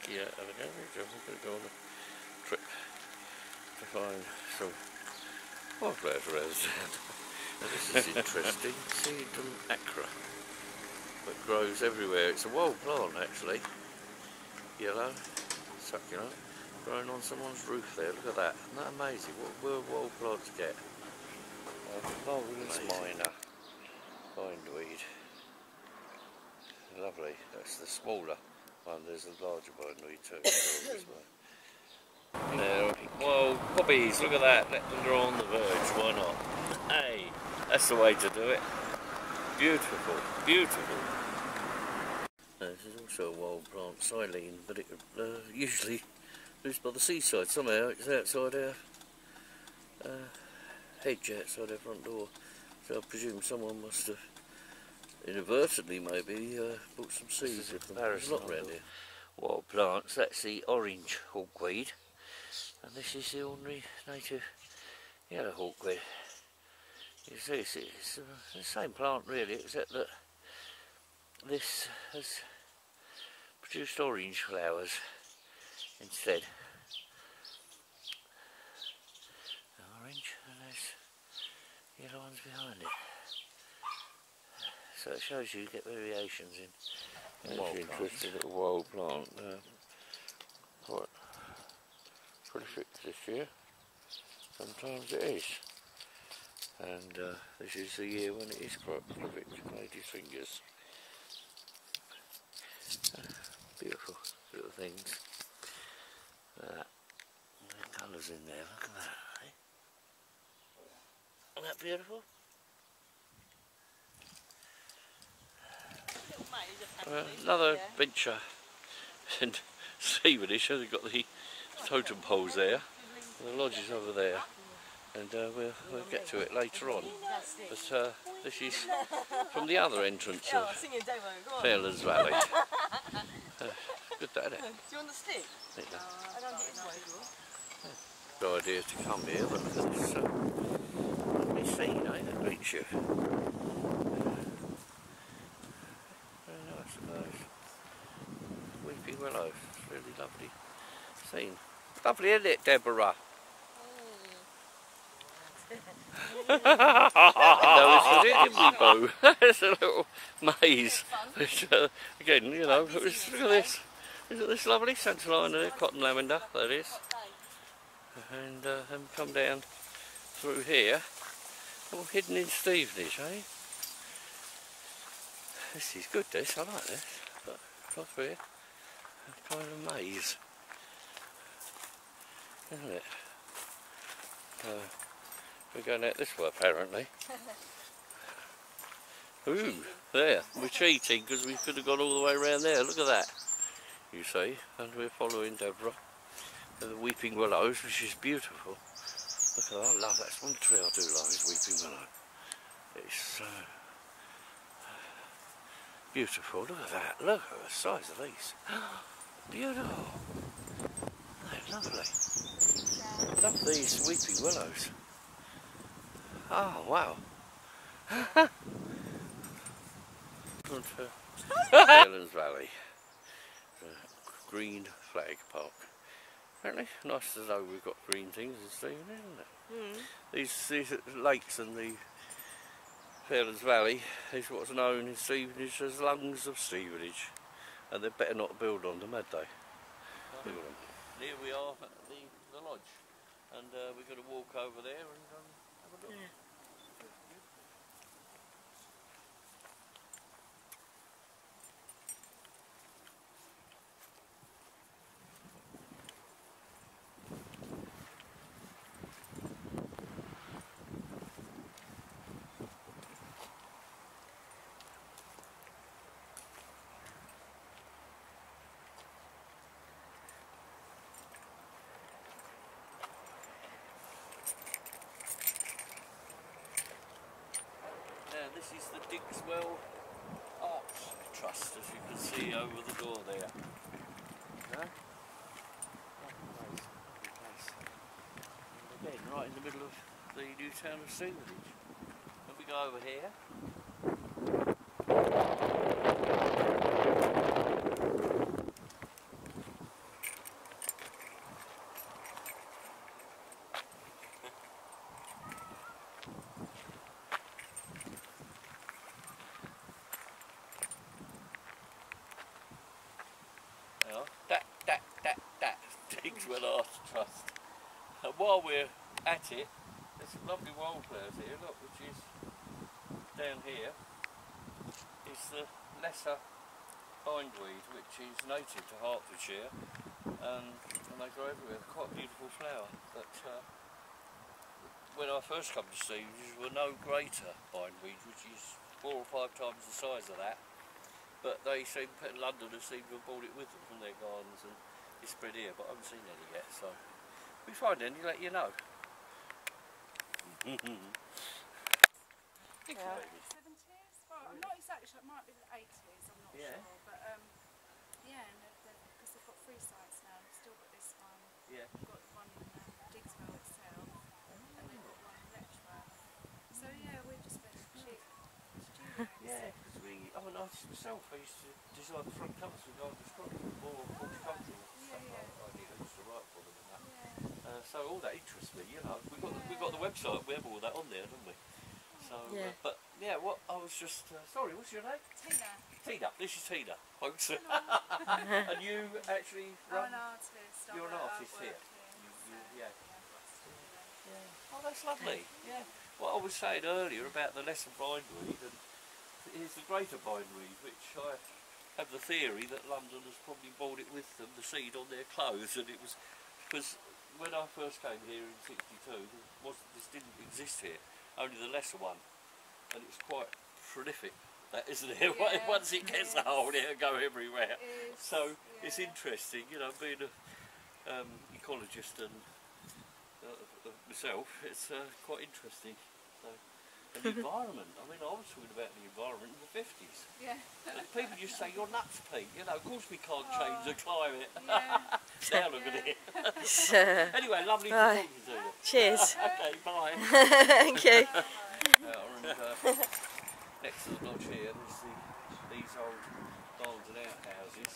Yeah, and again, we're going to go on a trip to find some wildflowers around the town. This is interesting. Sedum acra, that grows everywhere. It's a wild plant actually. Yellow, succulent, growing on someone's roof there. Look at that. Isn't that amazing? What will wild plants get? Marvellous minor bindweed. Lovely. That's the smaller one. There's a larger bindweed too. There, well, poppies, look at that. Let them grow on the verge. Why not? Hey, that's the way to do it. Beautiful, beautiful. This is also a wild plant, silene, but it usually lives by the seaside. Somehow it's outside our hedge, outside our front door. So I presume someone must have inadvertently maybe bought some seeds with them. There's a lot around here. Wild plants, that's the orange hawkweed, and this is the ordinary native yellow hawkweed. You see, it's the same plant really, except that this has produced orange flowers instead. Orange, and there's yellow ones behind it. So it shows you get variations in wild plants. Interesting little wild plant. Quite prolific this year. Sometimes it is. And this is the year when it is quite prolific. Lady's fingers. Beautiful little things. Colours in there. Look at that. Eh? Isn't that beautiful? Another venture in Stevenage. They've got the totem poles there. The lodge is over there, and we'll get to it later on. But this is from the other entrance of Fairlands Valley. Good that, isn't it? Do you want the stick? I don't get it. Good idea to come here, but look at this lovely scene, eh? That greets you. Weeping willows, it's really lovely scene. Lovely, isn't it, Deborah? No, this was it, didn't we, Boo? It's a little maze. Which, again, you know, look at this. Isn't this lovely? Santalina, cotton lavender, that is. And then come down through here. All hidden in Stevenage, eh? This is good, this. I like this. But across here, kind of a maze, isn't it? We're going out this way, apparently. Ooh, there. We're cheating because we could have gone all the way around there. Look at that, you see. And we're following Deborah and the weeping willows, which is beautiful. Look at that. I love that. That's one tree I do love, is weeping willow. It's beautiful. Look at that. Look at the size of these. Beautiful. They're lovely. I love these weeping willows. Oh, wow. Fairlands Valley. Green flag park. Apparently, nice to know we've got green things in Stevenage, isn't it? These lakes and the Fairlands Valley is what's known in Stevenage as Lungs of Stevenage, and they'd better not build on them, had they? Here we are at the lodge, and we're going to walk over there and have a look. Yeah. This is the Dixwell Arts Trust, as you can see over the door there. Yeah? Nice. And again, right in the middle of the new town of Stevenage. Then we go over here. while we're at it, there's some lovely wildflowers here, look, which is down here. It's the lesser bindweed, which is native to Hertfordshire, and they grow everywhere. They're quite a beautiful flower. But when I first come to Stevenage, there were no greater bindweed, which is 4 or 5 times the size of that. But they seem, Londoners seem to have brought it with them from their gardens, and it's spread here. But I haven't seen any yet, so if we find any, let you know. Yeah. 70s? Well, I'm not exactly sure. It might be the 80s. I'm not sure. But yeah, because they've got 3 sites now. They've still got this one. Yeah. They've got one in Digsville itself, and they've got one in Letchworth. So yeah, we're just very cheap studios. Yeah, because I myself, I used to design the front covers with Garden Scotland, more horticultural stuff. I used to write for them and that. Yeah. So all that interests me, you know. We've got the website. We have all that on there, don't we? So, but yeah, what I was just sorry, what's your name? Tina. Tina. This is Tina, folks. And you actually run? I'm an artist. You're an artist here. Yeah. Oh, that's lovely. Yeah. What I was saying earlier about the lesser bindweed, and here's the greater bindweed, which I have the theory that Londoners probably brought it with them, the seed on their clothes, and it was because when I first came here in '62, this didn't exist here. Only the lesser one, and it's quite prolific, that isn't it? Yeah, once it gets a hold, it'll go everywhere. So it's interesting, you know, being an ecologist and myself, it's quite interesting. So, and the environment, I mean, I was talking about the environment in the 50s. Yeah. And people just say, you're nuts, Pete, you know, of course we can't change the climate. Yeah. Now look at it. Anyway, lovely to talk to you. Cheers. Okay, bye. Thank you. Next to the lodge here, there's these old barns and outhouses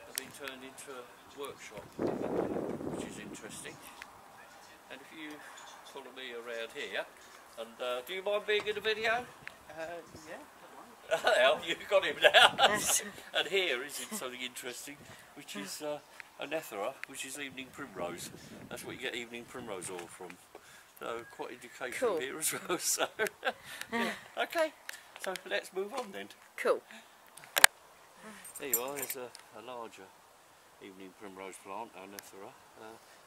have been turned into a workshop, which is interesting. And if you follow me around here, and do you mind being in the video? Yeah. Well, you've got him now. And here is something interesting, which is anethera, which is evening primrose. That's what you get evening primrose oil from. So quite educational here as well. So yeah. Okay, so let's move on then. Cool. There you are. There's a larger evening primrose plant, anethera,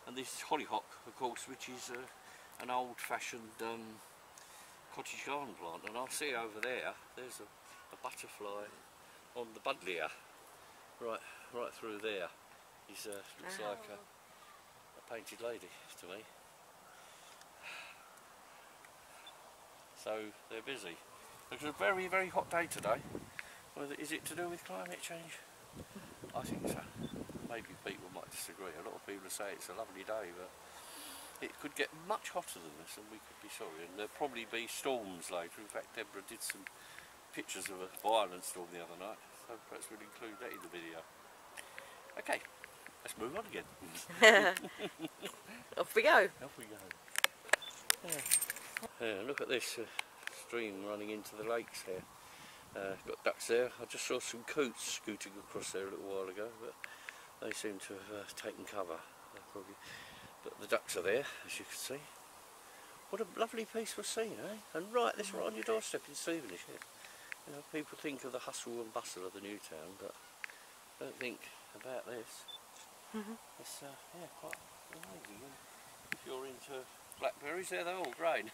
and this hollyhock, of course, which is an old-fashioned cottage garden plant. And I see over there, there's a butterfly on the buddleia, right through there. He's looks like a painted lady to me. So they're busy. It's a very, very hot day today. Is it to do with climate change? I think so. Maybe people might disagree. A lot of people say it's a lovely day, but it could get much hotter than this, and we could be sorry. And there'll probably be storms later. In fact, Deborah did some pictures of a violent storm the other night, so perhaps we'll include that in the video. Okay, let's move on again. Off we go. Off we go. Yeah, look at this stream running into the lakes here. Got ducks there. I just saw some coots scooting across there a little while ago, but they seem to have taken cover. But the ducks are there, as you can see. What a lovely peaceful scene, eh? And right on your doorstep in Stevenage here. You know, people think of the hustle and bustle of the new town, but don't think about this. It's yeah, quite amazing. And if you're into blackberries, they're all green.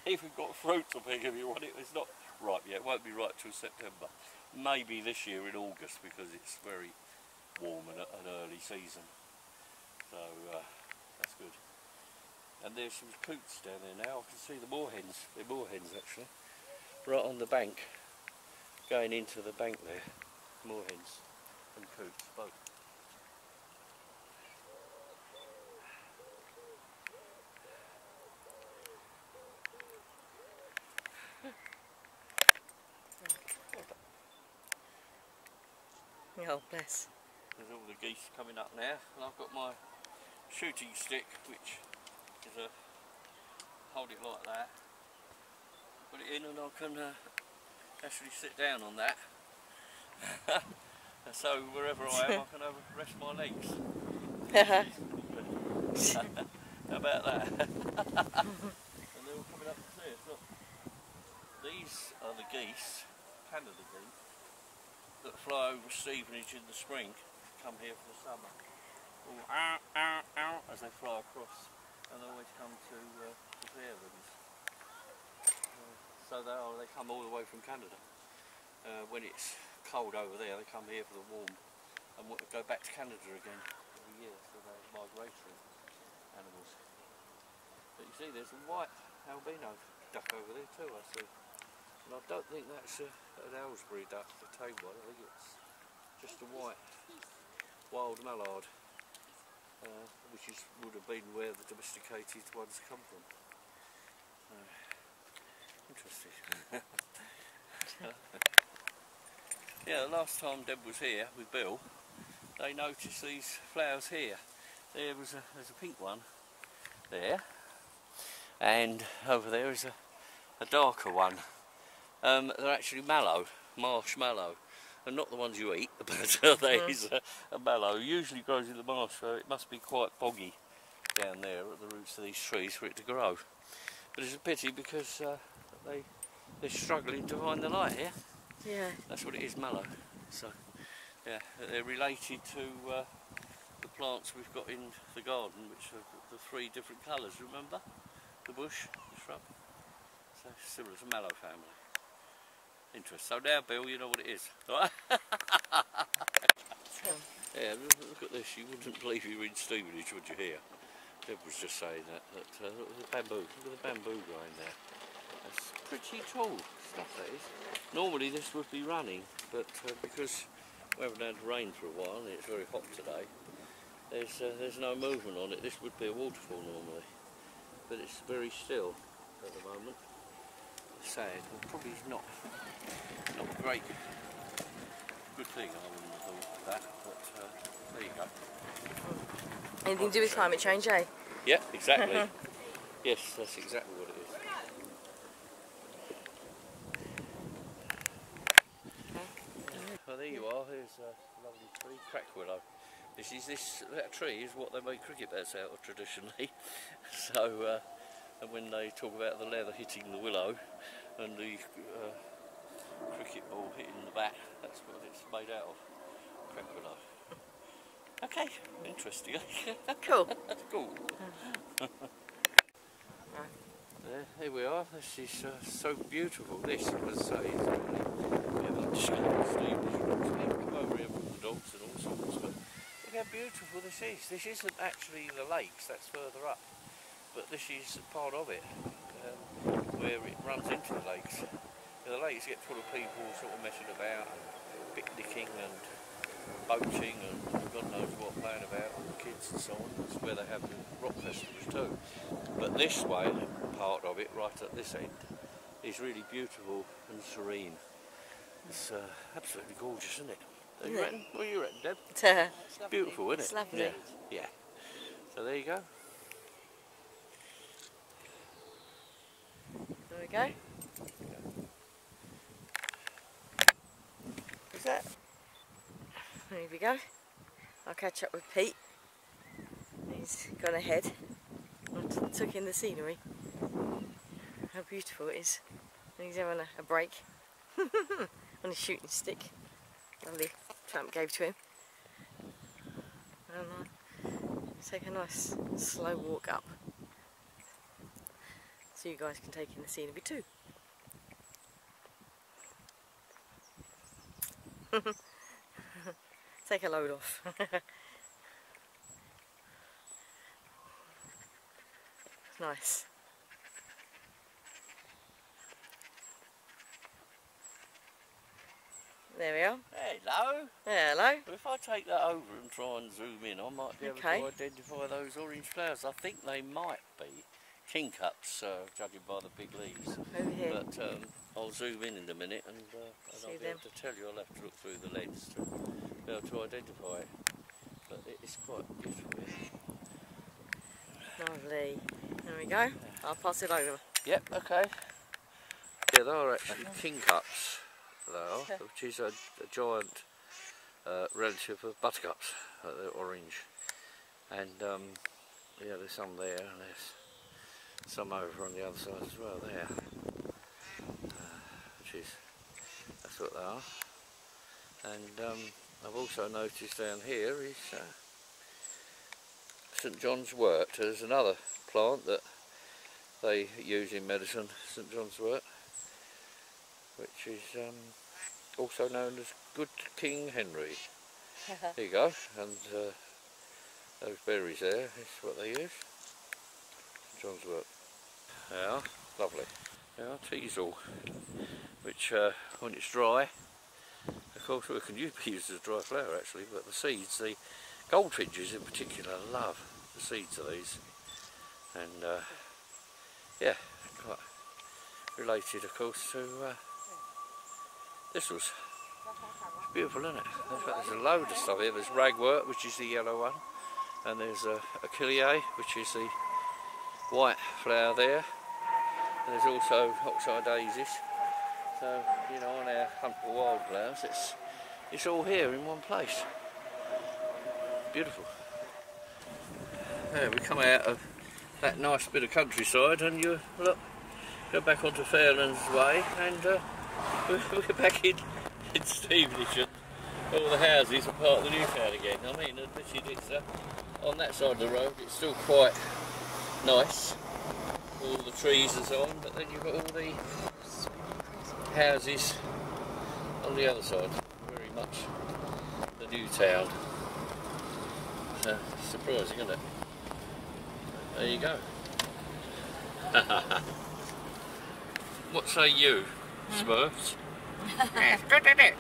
They even got fruit to pick if you want it. It's not ripe yet. It won't be ripe till September. Maybe this year in August, because it's very warm and an early season. So that's good. And there's some coots down there now. I can see the moorhens. They're moorhens actually. Right on the bank. Going into the bank there. Moorhens and coots both. Oh, bless. There's all the geese coming up now, and I've got my shooting stick, which is hold it like that, put it in, and I can actually sit down on that. So wherever I am, I can rest my legs. How about that? And they're all coming up to see us. Look, these are the geese, Canada geese, that fly over Stevenage in the spring, come here for the summer. All ow, ow, ow, as they fly across, and they always come to Fairlands. So they come all the way from Canada. When it's cold over there, they come here for the warm and go back to Canada again every year. So they're migratory animals. But you see, there's a white albino duck over there too, I see. And I don't think that's an Aylesbury duck, the tame one. I think it's just a white wild mallard, which would have been where the domesticated ones come from. Interesting. Yeah, the last time Deb was here with Bill, they noticed these flowers here. There's a pink one there, and over there is a darker one. They're actually mallow, marsh mallow, and not the ones you eat, but there is a mallow. Usually grows in the marsh, so it must be quite boggy down there at the roots of these trees for it to grow. But it's a pity because they're struggling to find the light here. Yeah. That's what it is, mallow. So, yeah, they're related to the plants we've got in the garden, which are the 3 different colours, remember? The bush, the shrub. So, similar to mallow family. Interesting. So now, Bill, you know what it is, right? Yeah, look at this. You wouldn't believe you were in Stevenage, would you hear? Deb was just saying that look at the bamboo. Look at the bamboo growing there. That's pretty tall stuff, that is. Normally this would be running, but because we haven't had rain for a while and it's very hot today, there's no movement on it. This would be a waterfall normally, but it's very still at the moment. Sad. Well, probably not a great good thing. I wouldn't have thought of that, but there you go. Anything to do with climate change, eh? Yeah, exactly. Yes, that's exactly what it is. Well, there you are. Here's a lovely tree, crack willow. That tree is what they make cricket bats out of traditionally. So, and when they talk about the leather hitting the willow and the cricket ball hitting the bat, that's what it's made out of. Crack willow. Okay, interesting. Cool. Cool. Here we are. This is so beautiful. This, as I say, is really discovered Stevenage. Come over here with the dogs and all sorts. But look how beautiful this is. This isn't actually the lakes. That's further up. But this is part of it, where it runs into the lakes. The lakes get full of people sort of messing about, and picnicking and boating and God knows what, playing about with kids and so on. That's where they have the rock festivals too. But this way, part of it, right at this end, is really beautiful and serene. It's absolutely gorgeous, isn't it? Don't you reckon? What do you reckon, Deb? It's beautiful, isn't it? It's lovely. Yeah. Yeah. So there you go. There we go. Is that? There we go. I'll catch up with Pete. He's gone ahead. I took in the scenery. How beautiful it is. And he's having a break on his shooting stick. Lovely tramp gave to him. And take a nice slow walk up. So you guys can take in the scenery too. Take a load off. Nice. There we are. Hello. Hello. Well, if I take that over and try and zoom in, I might be able to identify those orange flowers. I think they might be kingcups, judging by the big leaves. Over here. But I'll zoom in a minute and I'll be able to tell you. I'll have to look through the lens to be able to identify it. But it's quite beautiful. Lovely. There we go. I'll pass it over. Yep, okay. Yeah, they are actually kingcups, which is a giant relative of buttercups. They're orange. And yeah, there's some there, and there's some over on the other side as well there, that's what they are. And I've also noticed down here is St John's Wort. There's another plant that they use in medicine, St John's Wort, which is also known as Good King Henry. There you go, and those berries there is what they use. St John's Wort. Yeah, lovely. Yeah, teasel, which when it's dry, of course we can be used as dry flour actually, but the seeds, the goldfinches in particular, love the seeds of these. And yeah, quite related of course to thistles. It's beautiful, isn't it? There's a load of stuff here. There's ragwort, which is the yellow one, and there's achillea, which is the white flower there. And there's also oxeye daisies. So, you know, on our hunt for wildflowers, it's all here in one place. Beautiful. There, we come out of that nice bit of countryside, and you look, go back onto Fairlands Way, and we're back in Stevenage. All the houses are part of the new town again. I mean, admittedly, it's on that side of the road, it's still quite nice, all the trees and so on, but then you've got all the houses on the other side, very much the new town. Surprising, isn't it? There you go. What say you, Smurfs? Yes, good, isn't it?